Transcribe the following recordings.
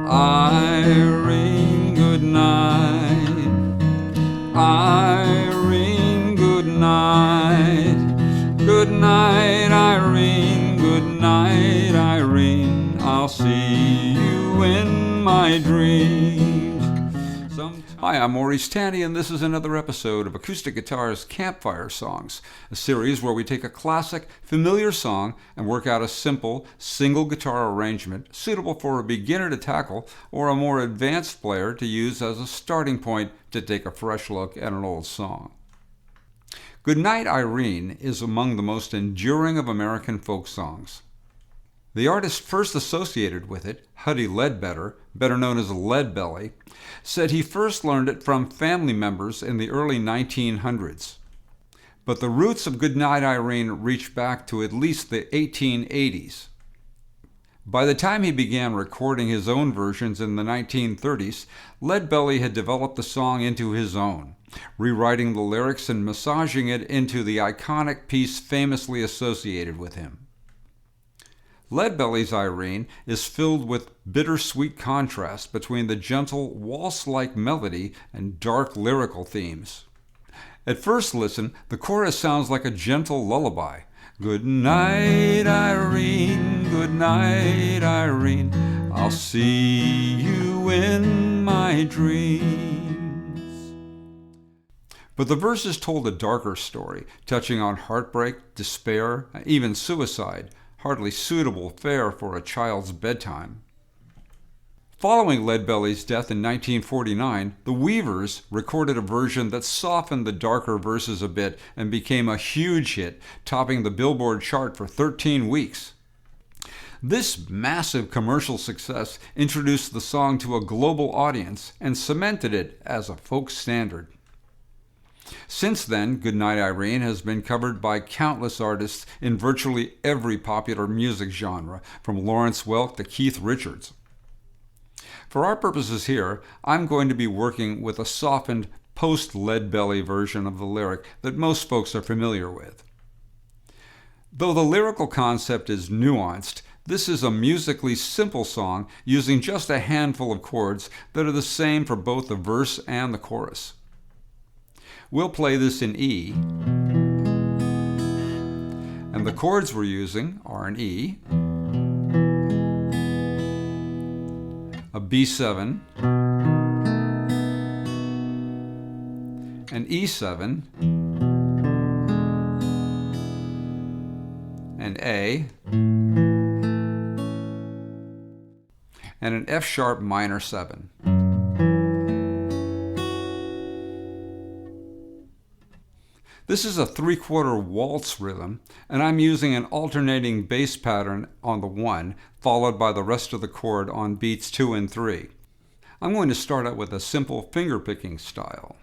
Irene, good night. Irene, good night. Good night, Irene. Good night, Irene. I'll see you in my dreams. Hi, I'm Maurice Tanny, and this is another episode of Acoustic Guitar's Campfire Songs, a series where we take a classic, familiar song and work out a simple, single guitar arrangement suitable for a beginner to tackle or a more advanced player to use as a starting point to take a fresh look at an old song. Goodnight, Irene is among the most enduring of American folk songs. The artist first associated with it, Huddie Ledbetter, better known as Leadbelly, said he first learned it from family members in the early 1900s. But the roots of Goodnight Irene reach back to at least the 1880s. By the time he began recording his own versions in the 1930s, Leadbelly had developed the song into his own, rewriting the lyrics and massaging it into the iconic piece famously associated with him. Leadbelly's Irene is filled with bittersweet contrast between the gentle, waltz-like melody and dark lyrical themes. At first listen, the chorus sounds like a gentle lullaby. Good night, Irene, good night, Irene, I'll see you in my dreams. But the verses told a darker story, touching on heartbreak, despair, even suicide, hardly suitable fare for a child's bedtime. Following Leadbelly's death in 1949, the Weavers recorded a version that softened the darker verses a bit and became a huge hit, topping the Billboard chart for 13 weeks. This massive commercial success introduced the song to a global audience and cemented it as a folk standard. Since then, Goodnight Irene has been covered by countless artists in virtually every popular music genre, from Lawrence Welk to Keith Richards. For our purposes here, I'm going to be working with a softened, post-Leadbelly version of the lyric that most folks are familiar with. Though the lyrical concept is nuanced, this is a musically simple song using just a handful of chords that are the same for both the verse and the chorus. We'll play this in E, and the chords we're using are an E, a B7, an E7, an A, and an F sharp minor 7. This is a 3/4 waltz rhythm, and I'm using an alternating bass pattern on the 1, followed by the rest of the chord on beats 2 and 3. I'm going to start out with a simple finger-picking style.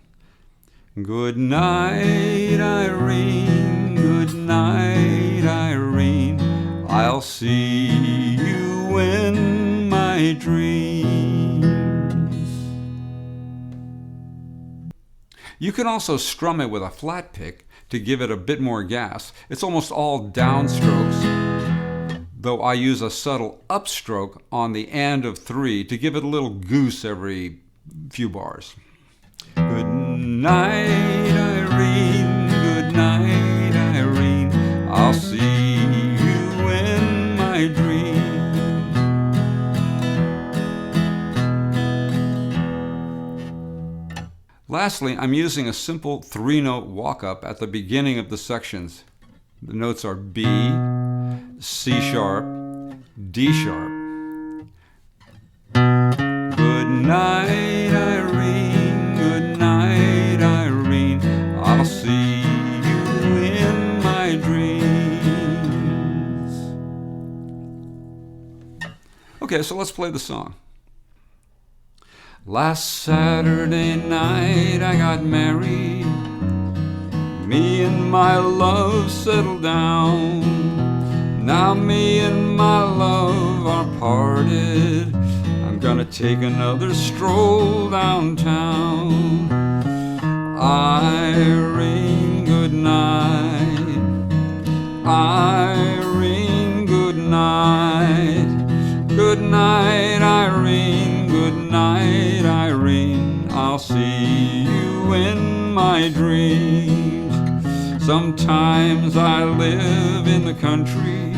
Good night, Irene, good night, Irene, I'll see you in my dreams. You can also strum it with a flat pick to give it a bit more gas. It's almost all downstrokes, though I use a subtle upstroke on the and of 3 to give it a little goose every few bars. Good night, Irene, good night, Irene, I'll see you in my dreams. Lastly, I'm using a simple 3-note walk-up at the beginning of the sections. The notes are B, C sharp, D sharp. Good night, Irene, good night, Irene, I'll see you in my dreams. Okay, so let's play the song. Last Saturday night I got married. Me and my love settled down. Now me and my love are parted. I'm gonna take another stroll downtown. Irene, good night. Irene, good night. Good night, Irene. my dreams. Sometimes I live in the country,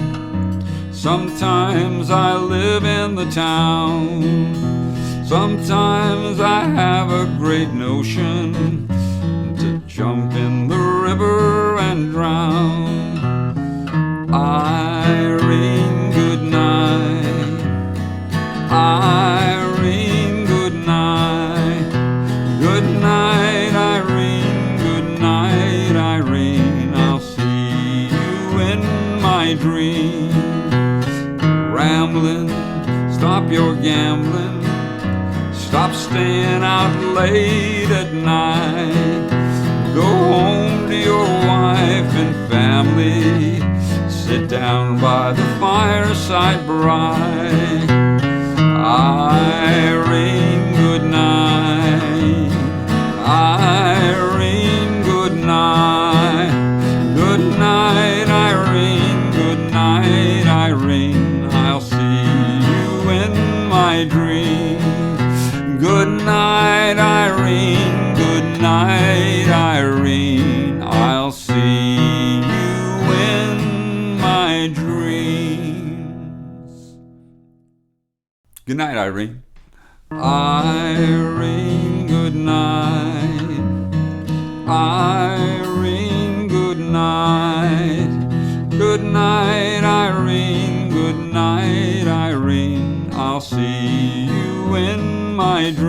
sometimes I live in the town. Sometimes I have a great notion to jump in the river and drown. Irene, good night. Irene, good night. Good night, Irene. Good night, Irene. I'll see you in my dream. Rambling, stop your gambling. Stop staying out late at night. Go home to your wife and family. Sit down by the fireside bright. Irene, good night. Irene, good night. Good night, Irene. Good night, Irene. I'll see you in my dream. Good night, Irene. Good night, Irene. I'll see you in my dreams. Good night, Irene. Irene, good night. Irene, good night. Good night, Irene. Good night, Irene. I'll see you in my dreams.